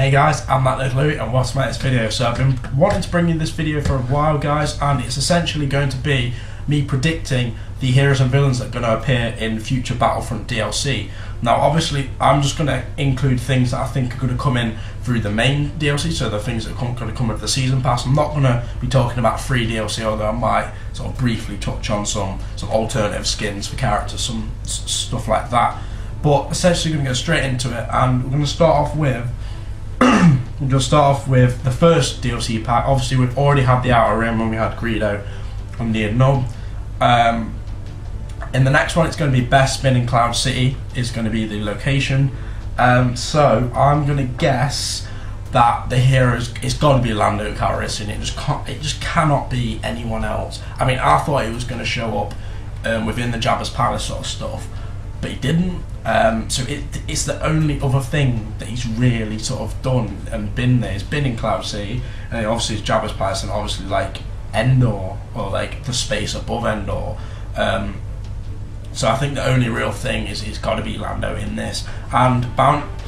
Hey guys, I'm Matt Louis and what's my next video? So I've been wanting to bring you this video for a while guys, and it's essentially going to be me predicting the heroes and villains that are going to appear in future Battlefront DLC. Now obviously I'm just going to include things that I think are going to come in through the main DLC, so the things that are going to come with the season pass. I'm not going to be talking about free DLC, although I might sort of briefly touch on some alternative skins for characters, some stuff like that. But essentially we're going to go straight into it, and we're going to start off with the first DLC pack. Obviously we've already had the Outer Rim when we had Greedo and Near None. In the next one it's going to be Bespin in Cloud City is going to be the location. So I'm going to guess that the heroes, it's got to be Lando Calrissian. It just cannot be anyone else. I mean, I thought he was going to show up within the Jabba's Palace sort of stuff, but he didn't. So it's the only other thing that he's really sort of done and been there. He's been in Cloud City, and obviously it's Jabba's Palace, and obviously like Endor, or like the space above Endor. So I think the only real thing is it's got to be Lando in this, and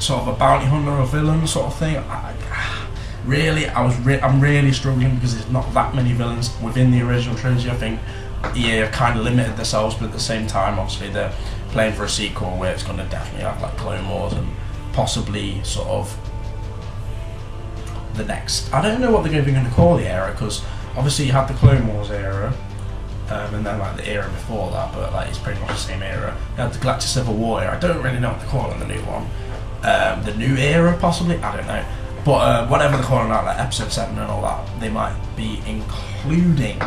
sort of a bounty hunter or villain sort of thing. I'm really struggling because there's not that many villains within the original trilogy. I think EA kind of limited themselves, but at the same time, obviously they're playing for a sequel where it's going to definitely have like Clone Wars and possibly sort of the next. I don't know what they're going to call the era, because obviously you had the Clone Wars era. And then like the era before that, but like it's pretty much the same era. You had the Galactic Civil War era. I don't really know what they're calling the new one. The new era possibly, I don't know. But whatever they're calling that, like episode 7 and all that, they might be including.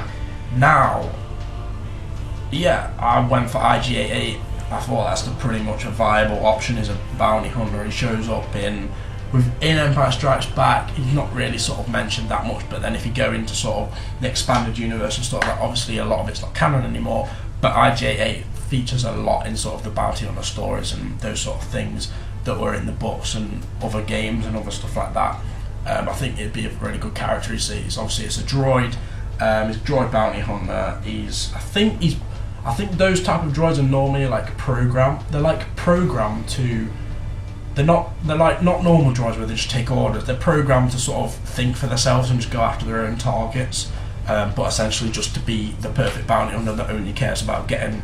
Now, yeah, I went for IG-88. I thought that's pretty much a viable option. Is a bounty hunter. He shows up in Empire Strikes Back. He's not really sort of mentioned that much, but then if you go into sort of the expanded universe and stuff, like obviously a lot of it's not canon anymore, but IG-88 features a lot in sort of the bounty hunter stories and those sort of things that were in the books and other games and other stuff like that. I think it'd be a really good character. It's obviously it's a droid. He's a droid bounty hunter. I think those type of droids are normally like programmed. They're like programmed to. They're like not normal droids where they just take orders. They're programmed to sort of think for themselves and just go after their own targets, but essentially just to be the perfect bounty hunter that only cares about getting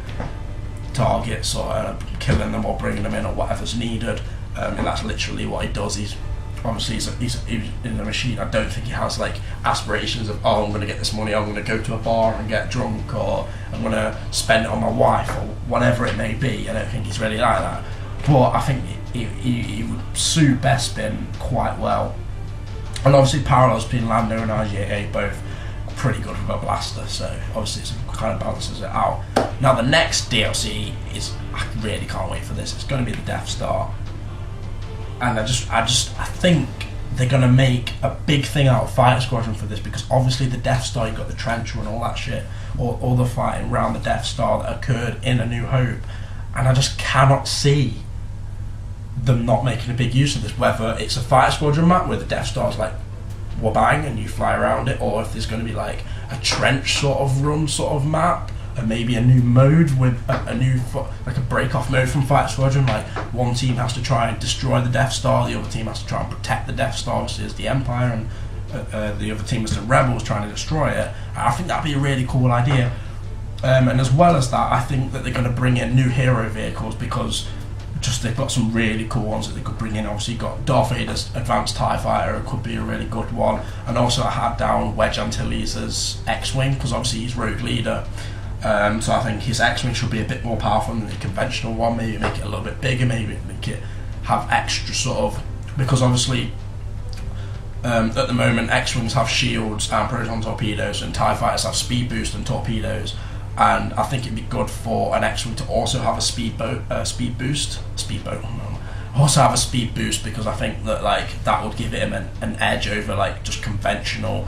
targets or killing them or bringing them in or whatever's needed. And that's literally what he does. He's in a machine. I don't think he has like aspirations of, oh, I'm going to get this money, I'm going to go to a bar and get drunk, or I'm going to spend it on my wife, or whatever it may be. I don't think he's really like that. But I think he would suit Bespin quite well. And obviously parallels between Lando and IG-88 both pretty good with a blaster, so obviously it kind of balances it out. Now the next DLC is, I really can't wait for this. It's going to be the Death Star, and I think they're going to make a big thing out of Fighter Squadron for this, because obviously the Death Star, you've got the trencher and all that shit, or all the fighting around the Death Star that occurred in A New Hope, and I just cannot see them not making a big use of this, whether it's a Fighter Squadron map where the Death Star's like wabang and you fly around it, or if there's going to be like a trench sort of run sort of map, and maybe a new mode with a new like a break-off mode from Fighter Squadron, like one team has to try and destroy the Death Star, the other team has to try and protect the Death Star, which is the Empire, and the other team is the Rebels trying to destroy it. I think that'd be a really cool idea. And as well as that, I think that they're going to bring in new hero vehicles, because they've got some really cool ones that they could bring in. Obviously you've got Darth Vader's advanced TIE fighter, it could be a really good one, and also I had down Wedge Antilles as X-Wing, because obviously he's rogue leader, so I think his X-Wing should be a bit more powerful than the conventional one. Maybe make it a little bit bigger, maybe make it have extra sort of, because obviously at the moment X-Wings have shields and proton torpedoes, and TIE fighters have speed boost and torpedoes. And I think it'd be good for an X-Wing to also have a speed boost, because I think that like that would give him an edge over like just conventional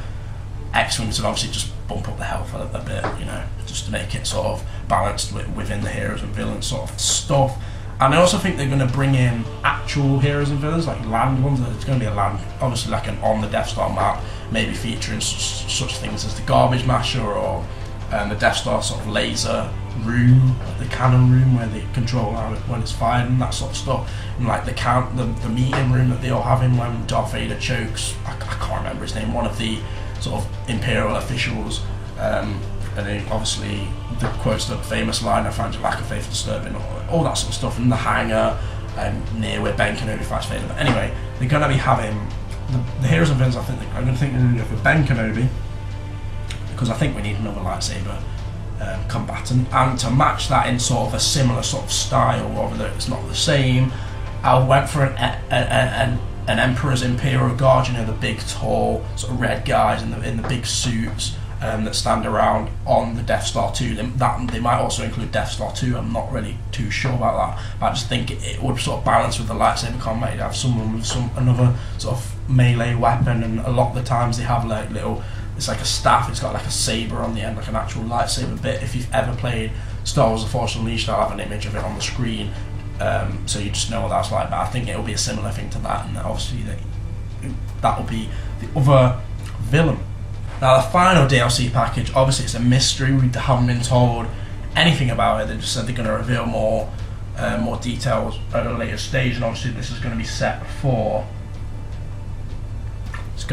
X-Wings, and obviously just bump up the health a bit, you know, just to make it sort of balanced within the heroes and villains sort of stuff. And I also think they're going to bring in actual heroes and villains, like land ones. It's going to be a land, obviously like on the Death Star map, maybe featuring such things as the Garbage Masher, or the Death Star sort of laser room, the cannon room where they control how when it's fired and that sort of stuff, and like the meeting room that they all have in when Darth Vader chokes. I can't remember his name. One of the sort of Imperial officials, and then obviously the quotes the famous line, "I find your lack of faith disturbing," all that sort of stuff, in the hangar near where Ben Kenobi fights Vader. But anyway, they're going to be having the heroes and villains. I'm going to think they're going to go for Ben Kenobi, because I think we need another lightsaber combatant, and to match that in sort of a similar sort of style, although it's not the same, I went for an Emperor's Imperial Guard, you know, the big tall sort of red guys in the big suits that stand around on the Death Star 2. They might also include Death Star 2, I'm not really too sure about that, but I just think it would sort of balance with the lightsaber combat. You'd have someone with another sort of melee weapon, and a lot of the times they have like little, it's like a staff, it's got like a saber on the end, like an actual lightsaber bit. If you've ever played Star Wars The Force Unleashed, I'll have an image of it on the screen, so you just know what that's like. But I think it'll be a similar thing to that, and obviously that will be the other villain. Now the final DLC package, obviously it's a mystery, we haven't been told anything about it. They just said they're going to reveal more details at a later stage, and obviously this is going to be set for, it's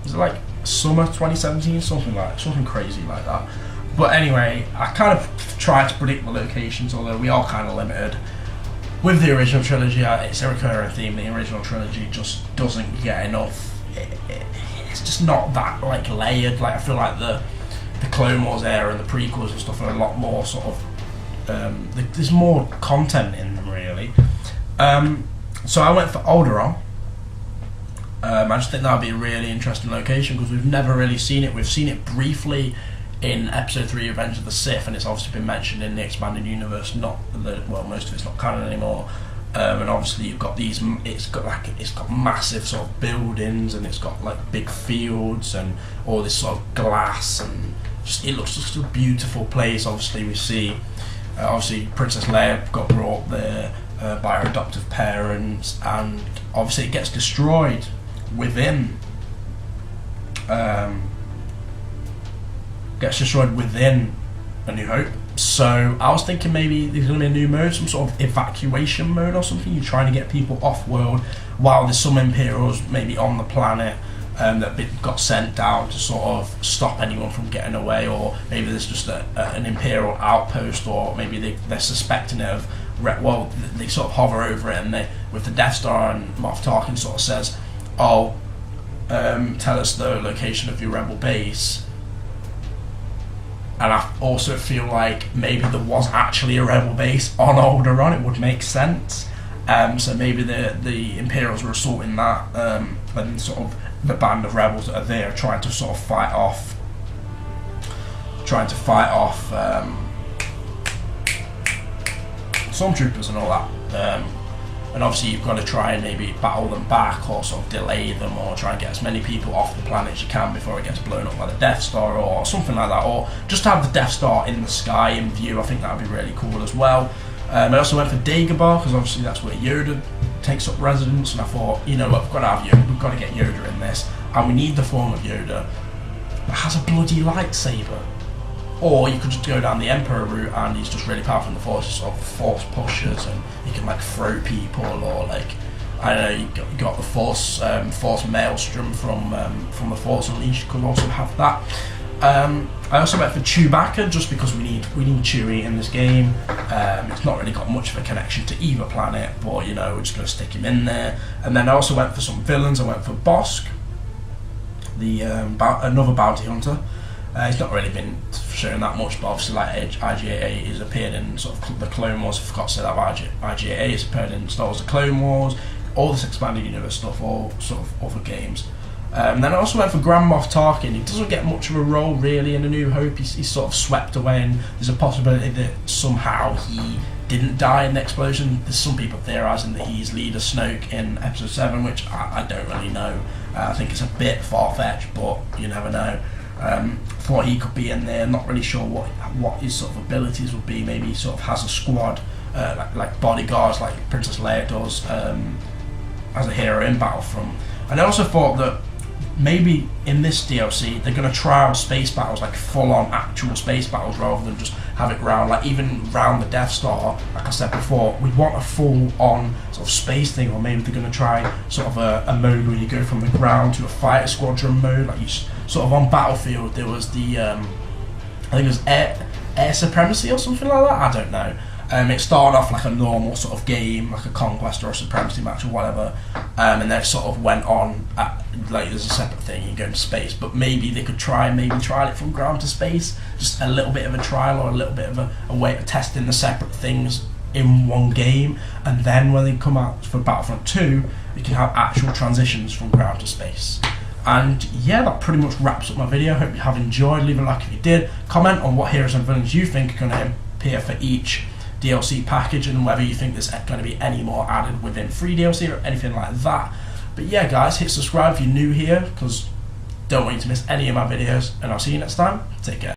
is it like summer 2017, something crazy like that. But anyway, I kind of tried to predict the locations, although we are kind of limited. With the original trilogy, it's a recurring theme. The original trilogy just doesn't get enough. It's just not that like layered. Like I feel like the Clone Wars era and the prequels and stuff are a lot more sort of. There's more content in them really. So I went for Alderaan. I just think that would be a really interesting location because we've never really seen it. We've seen it briefly in Episode 3 Revenge of the Sith, and it's obviously been mentioned in the expanded universe, most of it's not canon anymore, and obviously you've got these, it's got massive sort of buildings, and it's got like big fields and all this sort of glass, and it looks just a beautiful place. Obviously we see obviously Princess Leia got brought there by her adoptive parents, and obviously it gets destroyed within A New Hope. So I was thinking maybe there's going to be a new mode, some sort of evacuation mode or something. You're trying to get people off world while there's some Imperials maybe on the planet that got sent down to sort of stop anyone from getting away, or maybe there's just an Imperial outpost, or maybe they're suspecting it of, well, they sort of hover over it, and they, with the Death Star, and Moff Tarkin sort of says, tell us the location of your rebel base. And I also feel like maybe there was actually a rebel base on Alderaan. It would make sense. So maybe the Imperials were assaulting that, and sort of the band of rebels that are there trying to sort of fight off stormtroopers and all that. And obviously you've got to try and maybe battle them back, or sort of delay them, or try and get as many people off the planet as you can before it gets blown up by the Death Star, or something like that, or just have the Death Star in the sky in view. I think that would be really cool as well. I also went for Dagobah because obviously that's where Yoda takes up residence, and I thought, you know what, we've got to have Yoda, we've got to get Yoda in this, and we need the form of Yoda that has a bloody lightsaber. Or you could just go down the Emperor route, and he's just really powerful in the Force, sort of force pushers, and he can like throw people, or like, I don't know, you got the Force Maelstrom from the Force Unleashed. You could also have that. I also went for Chewbacca just because we need Chewie in this game. It's not really got much of a connection to either planet, but you know, we're just going to stick him in there. And then I also went for some villains. I went for Bosk, another bounty hunter. He's not really been shown that much, but obviously like IG-88 has appeared in sort of the Clone Wars. I forgot to say that IG-88 has appeared in Star Wars The Clone Wars, all this expanded universe stuff, all sort of other games. Then I also went for Grand Moff Tarkin. He doesn't get much of a role really in A New Hope. He's sort of swept away, and there's a possibility that somehow he didn't die in the explosion. There's some people theorising that he's Leader Snoke in Episode 7, which I don't really know. I think it's a bit far-fetched, but you never know. Thought he could be in there. Not really sure what his sort of abilities would be. Maybe he sort of has a squad like bodyguards like Princess Leia does as a hero in Battlefront. And I also thought that maybe in this DLC they're going to try out space battles, like full on actual space battles, rather than just have it round, like even round the Death Star, like I said before, we want a full on sort of space thing. Or maybe they're going to try sort of a mode where you go from the ground to a fighter squadron mode, like you sort of on Battlefield there was the I think it was air supremacy or something like that, I don't know. It started off like a normal sort of game, like a conquest or a supremacy match or whatever, and then it sort of went on like there's a separate thing, you go into space. But maybe they could trial it from ground to space, just a little bit of a trial, or a little bit of a way of testing the separate things in one game, and then when they come out for Battlefront 2 you can have actual transitions from ground to space. And yeah, that pretty much wraps up my video. Hope you have enjoyed. Leave a like if you did. Comment on what heroes and villains you think are going to appear for each DLC package, and whether you think there's going to be any more added within free DLC or anything like that. But yeah guys, hit subscribe if you're new here, because don't want you to miss any of my videos, and I'll see you next time. Take care.